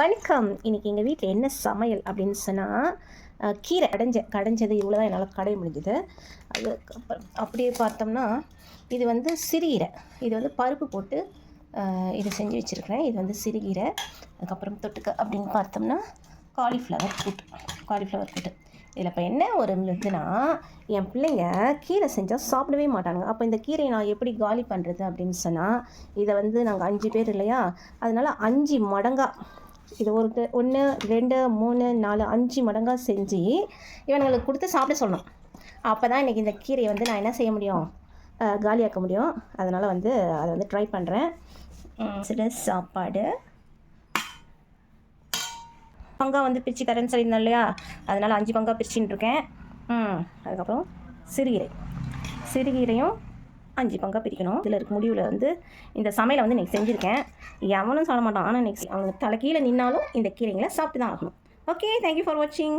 வணக்கம். இன்றைக்கி எங்கள் வீட்டில் என்ன சமையல் அப்படின்னு சொன்னால், கீரை கடைஞ்சது இவ்வளோ தான் என்னால் கடைய முடிஞ்சுது. அதுக்கப்புறம் அப்படியே பார்த்தோம்னா, இது வந்து சிறுகீரை. இது வந்து பருப்பு போட்டு இது செஞ்சு வச்சுருக்கிறேன். இது வந்து சிறுகீரை. அதுக்கப்புறம் தொட்டுக்க அப்படின்னு பார்த்தோம்னா, காலிஃப்ளவர் கூட்டு. இதில் இப்போ என்ன ஒரு இதுனா, என் பிள்ளைங்க கீரை செஞ்சால் சாப்பிடவே மாட்டானுங்க. அப்போ இந்த கீரையை நான் எப்படி காலி பண்ணுறது அப்படின்னு சொன்னால், இதை வந்து நாங்கள் 5 பேர் இல்லையா, அதனால் 5 மடங்கா இது 1, 2, 3, 4, 5 மடங்காக செஞ்சு இவனுங்களுக்கு கொடுத்து சாப்பிட சொல்லணும். அப்போ தான் இன்றைக்கி இந்த கீரையை வந்து நான் என்ன செய்ய முடியும், காலியாக்க முடியும். அதனால் வந்து அதை வந்து ட்ரை பண்ணுறேன். சில சாப்பாடு பங்காக வந்து பிரித்து தரேன்னு சொல்லியிருந்தேன் இல்லையா, அதனால் 5 பங்காக பிரிச்சுன்னு இருக்கேன். அதுக்கப்புறம் சிறுகீரையும் 5 பங்காக பிரிக்கணும். இதில் இருக்க முடிவில் வந்து இந்த சமையலை வந்து இன்றைக்கி செஞ்சுருக்கேன். எவனும் சாப்பிட மாட்டான். ஆனால் நெக்ஸ்ட் அவனுக்கு தலை கீழே நின்னாலும் இந்த கீரைங்களை சாப்பிட்டு தான் ஆகணும். ஓகே, தேங்க்யூ ஃபார் வாட்சிங்.